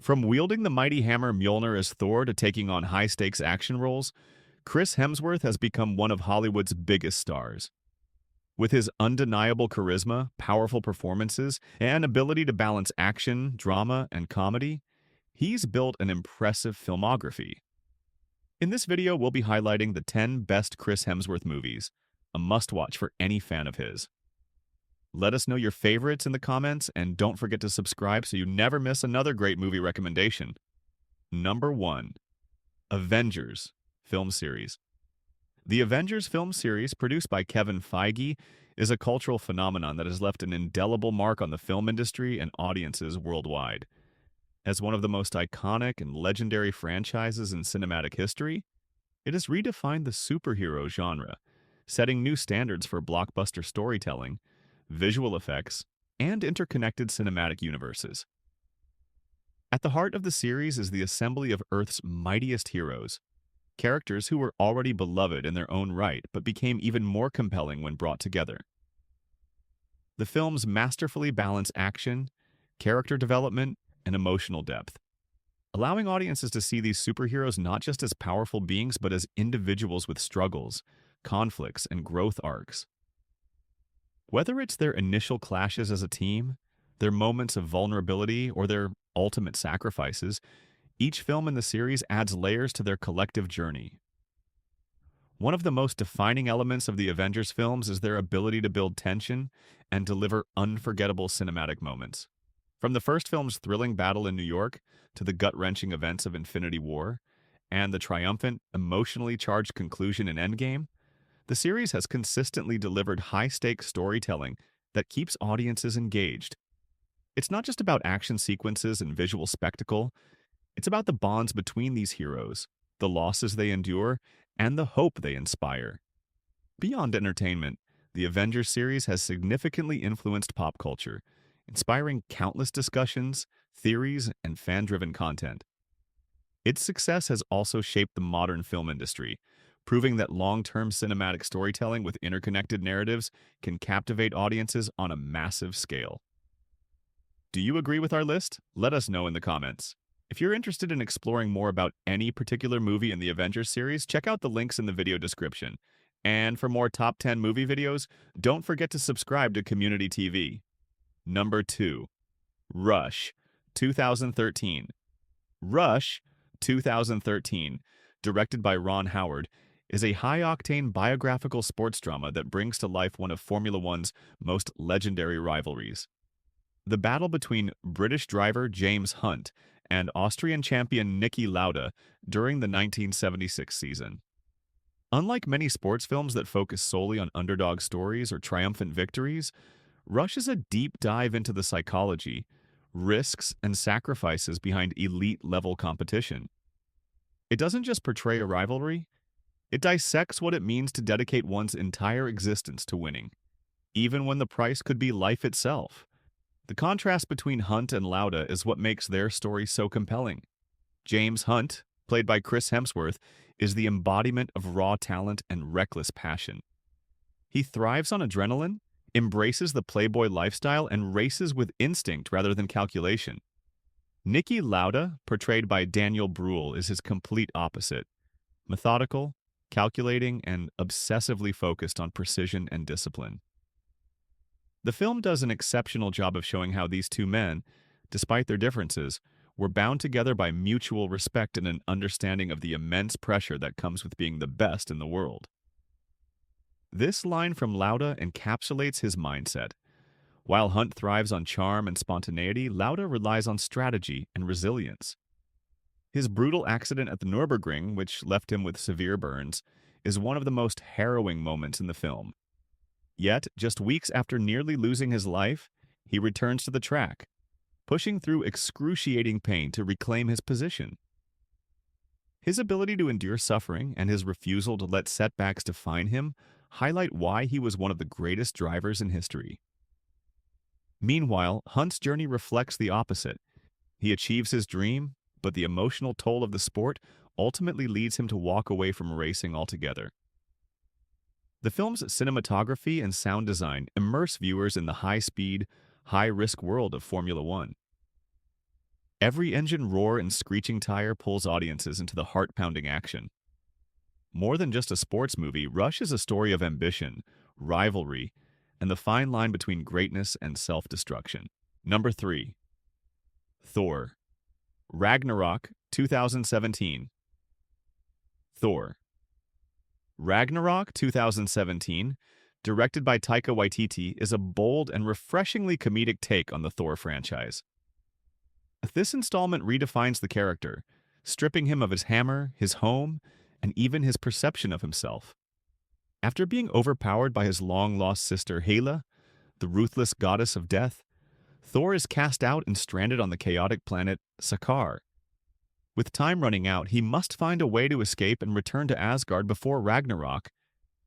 From wielding the mighty hammer Mjolnir as Thor to taking on high-stakes action roles, Chris Hemsworth has become one of Hollywood's biggest stars. With his undeniable charisma, powerful performances, and ability to balance action, drama, and comedy, he's built an impressive filmography. In this video, we'll be highlighting the 10 best Chris Hemsworth movies, a must-watch for any fan of his. Let us know your favorites in the comments, and don't forget to subscribe so you never miss another great movie recommendation. Number 1. Avengers film series. The Avengers film series, produced by Kevin Feige, is a cultural phenomenon that has left an indelible mark on the film industry and audiences worldwide. As one of the most iconic and legendary franchises in cinematic history, it has redefined the superhero genre, setting new standards for blockbuster storytelling, visual effects, and interconnected cinematic universes. At the heart of the series is the assembly of Earth's mightiest heroes, characters who were already beloved in their own right but became even more compelling when brought together. The films masterfully balance action, character development, and emotional depth, allowing audiences to see these superheroes not just as powerful beings but as individuals with struggles, conflicts, and growth arcs. Whether it's their initial clashes as a team, their moments of vulnerability, or their ultimate sacrifices, each film in the series adds layers to their collective journey. One of the most defining elements of the Avengers films is their ability to build tension and deliver unforgettable cinematic moments. From the first film's thrilling battle in New York to the gut-wrenching events of Infinity War and the triumphant, emotionally charged conclusion in Endgame, the series has consistently delivered high-stakes storytelling that keeps audiences engaged. It's not just about action sequences and visual spectacle, it's about the bonds between these heroes, the losses they endure, and the hope they inspire. Beyond entertainment, the Avengers series has significantly influenced pop culture, inspiring countless discussions, theories, and fan-driven content. Its success has also shaped the modern film industry, proving that long-term cinematic storytelling with interconnected narratives can captivate audiences on a massive scale. Do you agree with our list? Let us know in the comments. If you're interested in exploring more about any particular movie in the Avengers series, check out the links in the video description. And for more top 10 movie videos, don't forget to subscribe to Community TV. Number 2. Rush, 2013. Rush, 2013, directed by Ron Howard, is a high-octane biographical sports drama that brings to life one of Formula One's most legendary rivalries. The battle between British driver James Hunt and Austrian champion Niki Lauda during the 1976 season. Unlike many sports films that focus solely on underdog stories or triumphant victories, Rush is a deep dive into the psychology, risks, and sacrifices behind elite-level competition. It doesn't just portray a rivalry, it dissects what it means to dedicate one's entire existence to winning, even when the price could be life itself. The contrast between Hunt and Lauda is what makes their story so compelling. James Hunt, played by Chris Hemsworth, is the embodiment of raw talent and reckless passion. He thrives on adrenaline, embraces the playboy lifestyle, and races with instinct rather than calculation. Niki Lauda, portrayed by Daniel Bruhl, is his complete opposite: methodical, calculating, and obsessively focused on precision and discipline. The film does an exceptional job of showing how these two men, despite their differences, were bound together by mutual respect and an understanding of the immense pressure that comes with being the best in the world. This line from Lauda encapsulates his mindset. While Hunt thrives on charm and spontaneity, Lauda relies on strategy and resilience. His brutal accident at the Nürburgring, which left him with severe burns, is one of the most harrowing moments in the film. Yet, just weeks after nearly losing his life, he returns to the track, pushing through excruciating pain to reclaim his position. His ability to endure suffering and his refusal to let setbacks define him highlight why he was one of the greatest drivers in history. Meanwhile, Hunt's journey reflects the opposite. He achieves his dream, but the emotional toll of the sport ultimately leads him to walk away from racing altogether. The film's cinematography and sound design immerse viewers in the high-speed, high-risk world of Formula One. Every engine roar and screeching tire pulls audiences into the heart-pounding action. More than just a sports movie, Rush is a story of ambition, rivalry, and the fine line between greatness and self-destruction. Number 3. Thor. Ragnarok, 2017. Thor. Ragnarok 2017, directed by Taika Waititi, is a bold and refreshingly comedic take on the Thor franchise. This installment redefines the character, stripping him of his hammer, his home, and even his perception of himself. After being overpowered by his long-lost sister Hela, the ruthless goddess of death, Thor is cast out and stranded on the chaotic planet Sakaar. With time running out, he must find a way to escape and return to Asgard before Ragnarok,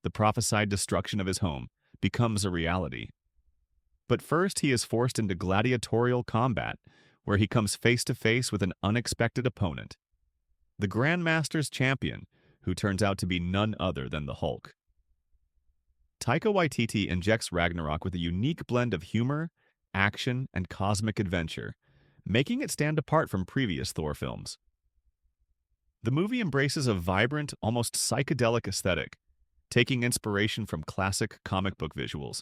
the prophesied destruction of his home, becomes a reality. But first, he is forced into gladiatorial combat, where he comes face to face with an unexpected opponent, the Grandmaster's champion, who turns out to be none other than the Hulk. Taika Waititi injects Ragnarok with a unique blend of humor, action, and cosmic adventure, making it stand apart from previous Thor films. The movie embraces a vibrant, almost psychedelic aesthetic, taking inspiration from classic comic book visuals.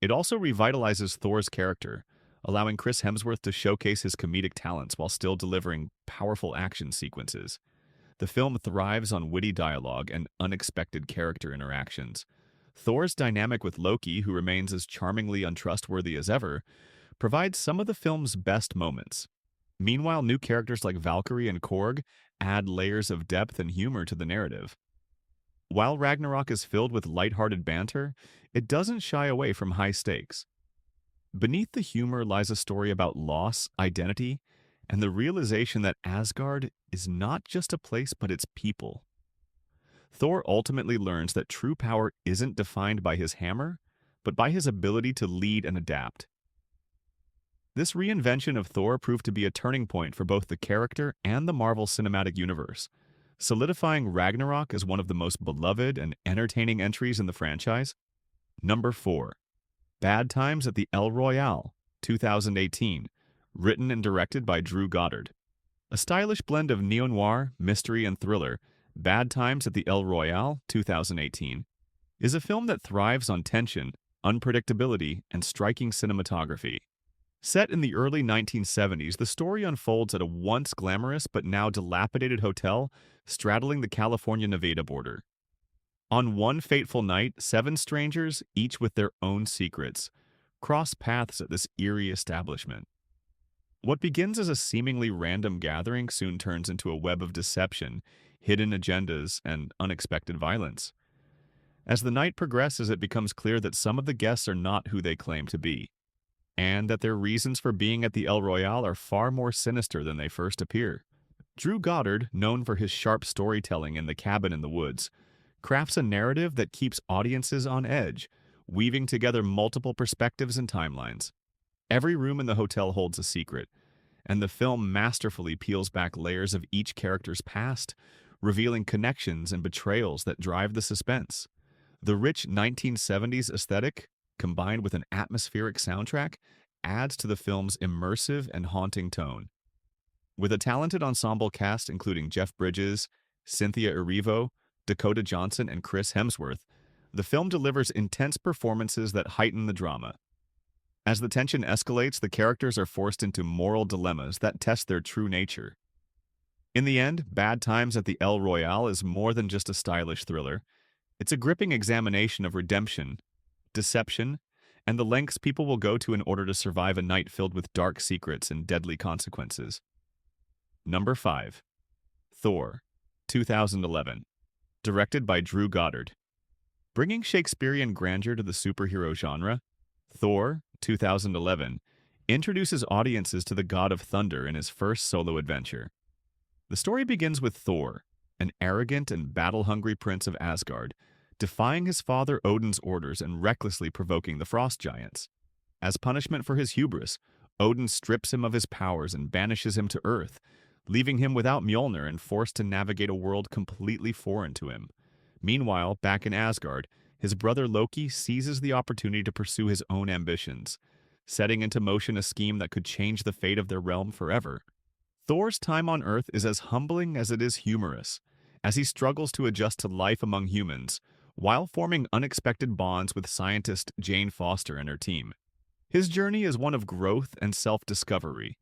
It also revitalizes Thor's character, allowing Chris Hemsworth to showcase his comedic talents while still delivering powerful action sequences. The film thrives on witty dialogue and unexpected character interactions. Thor's dynamic with Loki, who remains as charmingly untrustworthy as ever, provides some of the film's best moments. Meanwhile, new characters like Valkyrie and Korg add layers of depth and humor to the narrative. While Ragnarok is filled with lighthearted banter, it doesn't shy away from high stakes. Beneath the humor lies a story about loss, identity, and the realization that Asgard is not just a place but its people. Thor ultimately learns that true power isn't defined by his hammer, but by his ability to lead and adapt. This reinvention of Thor proved to be a turning point for both the character and the Marvel Cinematic Universe, solidifying Ragnarok as one of the most beloved and entertaining entries in the franchise. Number 4. Bad Times at the El Royale, 2018, written and directed by Drew Goddard. A stylish blend of neo-noir, mystery, and thriller, Bad Times at the El Royale, 2018, is a film that thrives on tension, unpredictability, and striking cinematography. Set in the early 1970s, the story unfolds at a once glamorous but now dilapidated hotel straddling the California-Nevada border. On one fateful night, 7 strangers, each with their own secrets, cross paths at this eerie establishment. What begins as a seemingly random gathering soon turns into a web of deception, hidden agendas, and unexpected violence. As the night progresses, it becomes clear that some of the guests are not who they claim to be, and that their reasons for being at the El Royale are far more sinister than they first appear. Drew Goddard, known for his sharp storytelling in The Cabin in the Woods, crafts a narrative that keeps audiences on edge, weaving together multiple perspectives and timelines. Every room in the hotel holds a secret, and the film masterfully peels back layers of each character's past, revealing connections and betrayals that drive the suspense. The rich 1970s aesthetic, combined with an atmospheric soundtrack, adds to the film's immersive and haunting tone. With a talented ensemble cast including Jeff Bridges, Cynthia Erivo, Dakota Johnson, and Chris Hemsworth, the film delivers intense performances that heighten the drama. As the tension escalates, the characters are forced into moral dilemmas that test their true nature. In the end, Bad Times at the El Royale is more than just a stylish thriller. It's a gripping examination of redemption, deception, and the lengths people will go to in order to survive a night filled with dark secrets and deadly consequences. Number 5. Thor, 2011. Directed by Drew Goddard. Bringing Shakespearean grandeur to the superhero genre, Thor, 2011, introduces audiences to the god of thunder in his first solo adventure. The story begins with Thor, an arrogant and battle-hungry prince of Asgard, defying his father Odin's orders and recklessly provoking the frost giants. As punishment for his hubris, Odin strips him of his powers and banishes him to Earth, leaving him without Mjolnir and forced to navigate a world completely foreign to him. Meanwhile, back in Asgard, his brother Loki seizes the opportunity to pursue his own ambitions, setting into motion a scheme that could change the fate of their realm forever. Thor's time on Earth is as humbling as it is humorous, as he struggles to adjust to life among humans, while forming unexpected bonds with scientist Jane Foster and her team. His journey is one of growth and self-discovery,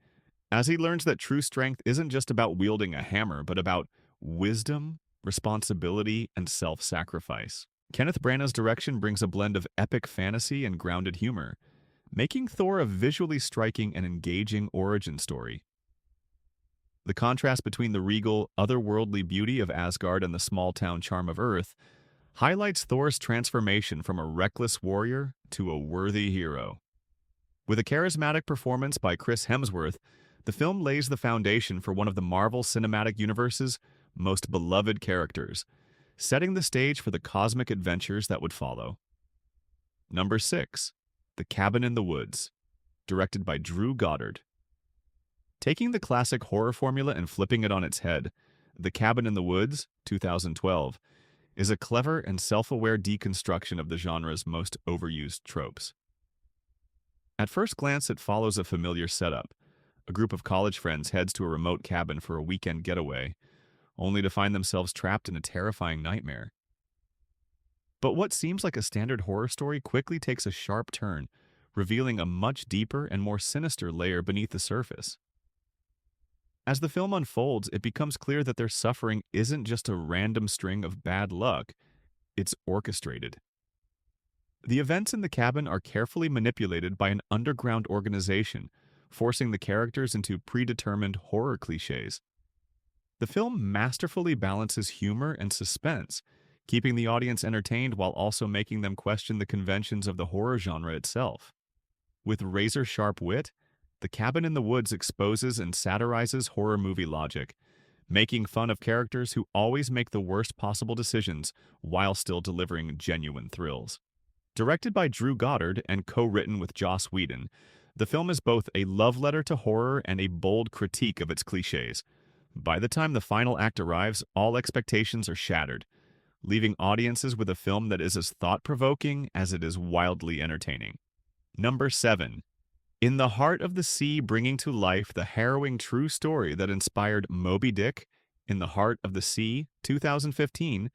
as he learns that true strength isn't just about wielding a hammer, but about wisdom, responsibility, and self-sacrifice. Kenneth Branagh's direction brings a blend of epic fantasy and grounded humor, making Thor a visually striking and engaging origin story. The contrast between the regal, otherworldly beauty of Asgard and the small-town charm of Earth highlights Thor's transformation from a reckless warrior to a worthy hero. With a charismatic performance by Chris Hemsworth, the film lays the foundation for one of the Marvel Cinematic Universe's most beloved characters, setting the stage for the cosmic adventures that would follow. Number 6. The Cabin in the Woods, directed by Drew Goddard. Taking the classic horror formula and flipping it on its head, The Cabin in the Woods, 2012, is a clever and self-aware deconstruction of the genre's most overused tropes. At first glance, it follows a familiar setup. A group of college friends heads to a remote cabin for a weekend getaway, only to find themselves trapped in a terrifying nightmare. But what seems like a standard horror story quickly takes a sharp turn, revealing a much deeper and more sinister layer beneath the surface. As the film unfolds, it becomes clear that their suffering isn't just a random string of bad luck, it's orchestrated. The events in the cabin are carefully manipulated by an underground organization, forcing the characters into predetermined horror cliches. The film masterfully balances humor and suspense, keeping the audience entertained while also making them question the conventions of the horror genre itself. With razor-sharp wit, The Cabin in the Woods exposes and satirizes horror movie logic, making fun of characters who always make the worst possible decisions while still delivering genuine thrills. Directed by Drew Goddard and co-written with Joss Whedon, the film is both a love letter to horror and a bold critique of its cliches. By the time the final act arrives, all expectations are shattered, leaving audiences with a film that is as thought-provoking as it is wildly entertaining. Number 7. In the Heart of the Sea, bringing to life the harrowing true story that inspired Moby Dick, In the Heart of the Sea, 2015,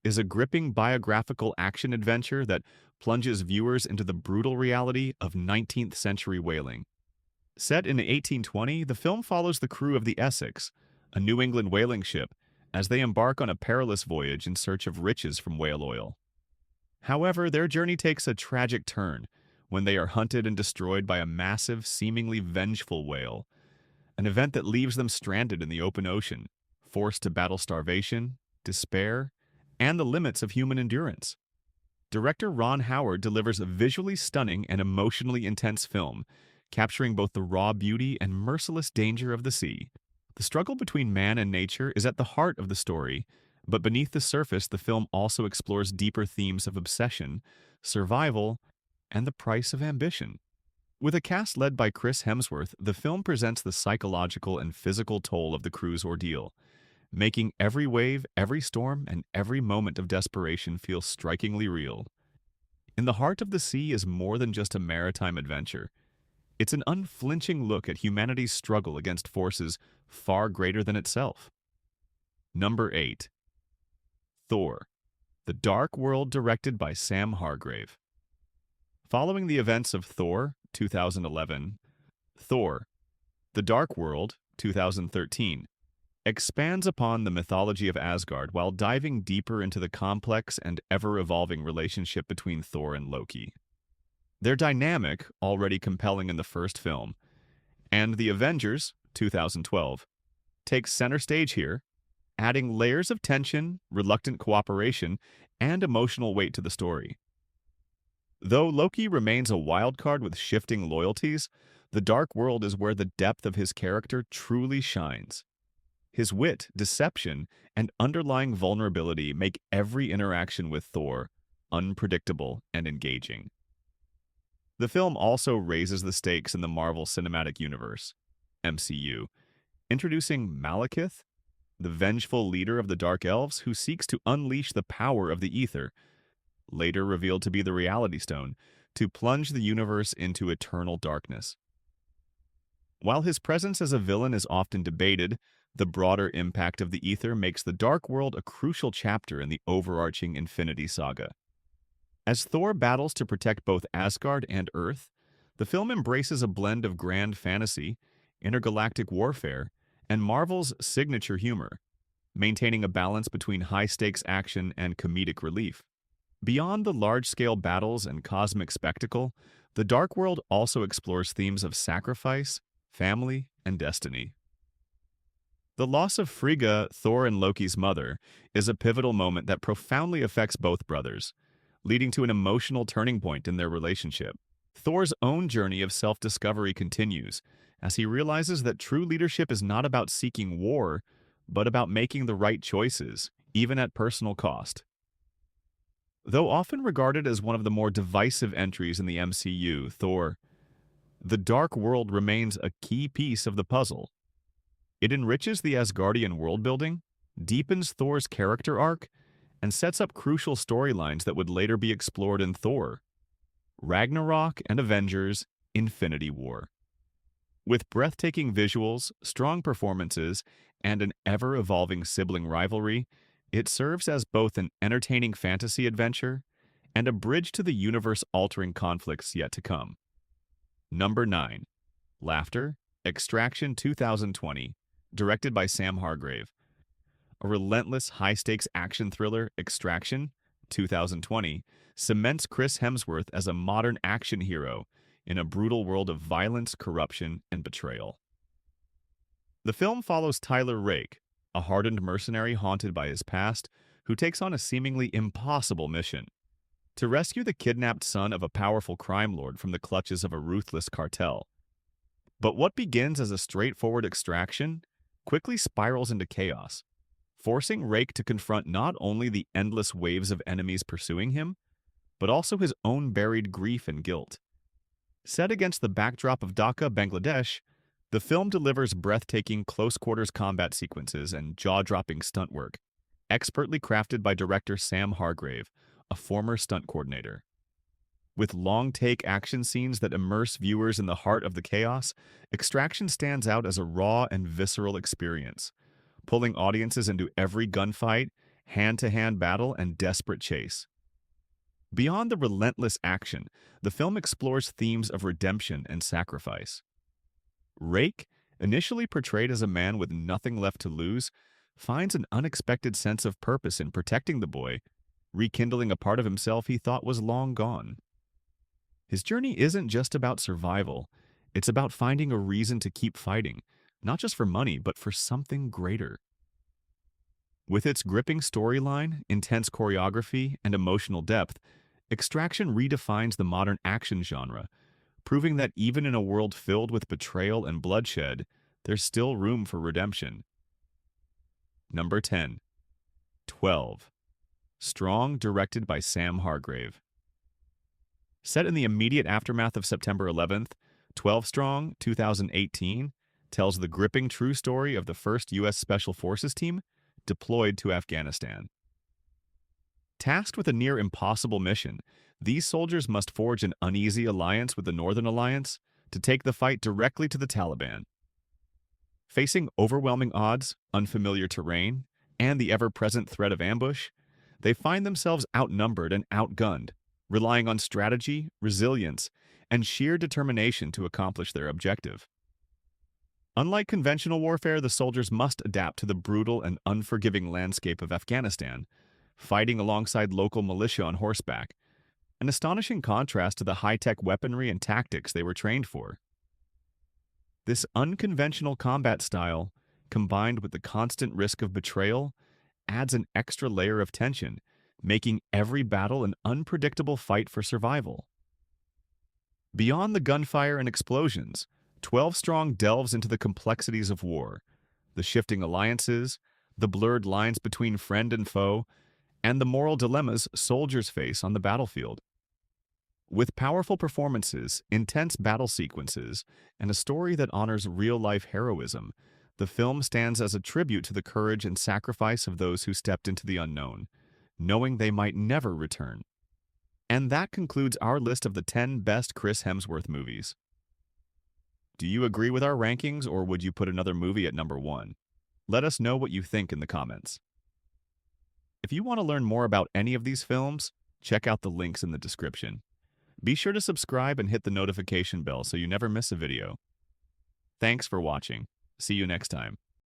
is a gripping biographical action-adventure that plunges viewers into the brutal reality of 19th century whaling. Set in 1820, the film follows the crew of the Essex, a New England whaling ship, as they embark on a perilous voyage in search of riches from whale oil. However, their journey takes a tragic turn when they are hunted and destroyed by a massive, seemingly vengeful whale, an event that leaves them stranded in the open ocean, forced to battle starvation, despair, and the limits of human endurance. Director Ron Howard delivers a visually stunning and emotionally intense film, capturing both the raw beauty and merciless danger of the sea. The struggle between man and nature is at the heart of the story, but beneath the surface, the film also explores deeper themes of obsession, survival, and the price of ambition. With a cast led by Chris Hemsworth, the film presents the psychological and physical toll of the crew's ordeal, making every wave, every storm, and every moment of desperation feel strikingly real. In the Heart of the Sea is more than just a maritime adventure. It's an unflinching look at humanity's struggle against forces far greater than itself. Number 8. Thor, The Dark World, directed by Sam Hargrave. Following the events of Thor, 2011, Thor, The Dark World, 2013, expands upon the mythology of Asgard while diving deeper into the complex and ever-evolving relationship between Thor and Loki. Their dynamic, already compelling in the first film, and the Avengers, 2012, takes center stage here, adding layers of tension, reluctant cooperation, and emotional weight to the story. Though Loki remains a wild card with shifting loyalties, the Dark World is where the depth of his character truly shines. His wit, deception, and underlying vulnerability make every interaction with Thor unpredictable and engaging. The film also raises the stakes in the Marvel Cinematic Universe, MCU, introducing Malekith, the vengeful leader of the Dark Elves who seeks to unleash the power of the Ether, later revealed to be the Reality Stone, to plunge the universe into eternal darkness. While his presence as a villain is often debated, the broader impact of the ether makes the Dark World a crucial chapter in the overarching Infinity Saga. As Thor battles to protect both Asgard and Earth, the film embraces a blend of grand fantasy, intergalactic warfare, and Marvel's signature humor, maintaining a balance between high-stakes action and comedic relief. Beyond the large-scale battles and cosmic spectacle, the Dark World also explores themes of sacrifice, family, and destiny. The loss of Frigga, Thor and Loki's mother, is a pivotal moment that profoundly affects both brothers, leading to an emotional turning point in their relationship. Thor's own journey of self-discovery continues, as he realizes that true leadership is not about seeking war, but about making the right choices, even at personal cost. Though often regarded as one of the more divisive entries in the MCU, Thor, the Dark World remains a key piece of the puzzle. It enriches the Asgardian world-building, deepens Thor's character arc, and sets up crucial storylines that would later be explored in Thor, Ragnarok, and Avengers: Infinity War. With breathtaking visuals, strong performances, and an ever-evolving sibling rivalry, it serves as both an entertaining fantasy adventure and a bridge to the universe-altering conflicts yet to come. Number 9. Laughter, Extraction 2020, directed by Sam Hargrave. A relentless, high-stakes action thriller, Extraction 2020, cements Chris Hemsworth as a modern action hero in a brutal world of violence, corruption, and betrayal. The film follows Tyler Rake, a hardened mercenary haunted by his past, who takes on a seemingly impossible mission: to rescue the kidnapped son of a powerful crime lord from the clutches of a ruthless cartel. But what begins as a straightforward extraction quickly spirals into chaos, forcing Rake to confront not only the endless waves of enemies pursuing him, but also his own buried grief and guilt. Set against the backdrop of Dhaka, Bangladesh, the film delivers breathtaking close-quarters combat sequences and jaw-dropping stunt work, expertly crafted by director Sam Hargrave, a former stunt coordinator. With long-take action scenes that immerse viewers in the heart of the chaos, Extraction stands out as a raw and visceral experience, pulling audiences into every gunfight, hand-to-hand battle, and desperate chase. Beyond the relentless action, the film explores themes of redemption and sacrifice. Rake, initially portrayed as a man with nothing left to lose, finds an unexpected sense of purpose in protecting the boy, rekindling a part of himself he thought was long gone. His journey isn't just about survival, it's about finding a reason to keep fighting, not just for money, but for something greater. With its gripping storyline, intense choreography, and emotional depth, Extraction redefines the modern action genre, proving that even in a world filled with betrayal and bloodshed, there's still room for redemption. Number 10. 12. Strong, directed by Sam Hargrave. Set in the immediate aftermath of September 11th, 12 Strong, 2018, tells the gripping true story of the first U.S. Special Forces team deployed to Afghanistan. Tasked with a near-impossible mission, these soldiers must forge an uneasy alliance with the Northern Alliance to take the fight directly to the Taliban. Facing overwhelming odds, unfamiliar terrain, and the ever-present threat of ambush, they find themselves outnumbered and outgunned, relying on strategy, resilience, and sheer determination to accomplish their objective. Unlike conventional warfare, the soldiers must adapt to the brutal and unforgiving landscape of Afghanistan, fighting alongside local militia on horseback, an astonishing contrast to the high-tech weaponry and tactics they were trained for. This unconventional combat style, combined with the constant risk of betrayal, adds an extra layer of tension, making every battle an unpredictable fight for survival. Beyond the gunfire and explosions, 12 Strong delves into the complexities of war, the shifting alliances, the blurred lines between friend and foe, and the moral dilemmas soldiers face on the battlefield. With powerful performances, intense battle sequences, and a story that honors real-life heroism, the film stands as a tribute to the courage and sacrifice of those who stepped into the unknown, knowing they might never return. And that concludes our list of the 10 best Chris Hemsworth movies. Do you agree with our rankings, or would you put another movie at number 1? Let us know what you think in the comments. If you want to learn more about any of these films, check out the links in the description. Be sure to subscribe and hit the notification bell so you never miss a video. Thanks for watching. See you next time.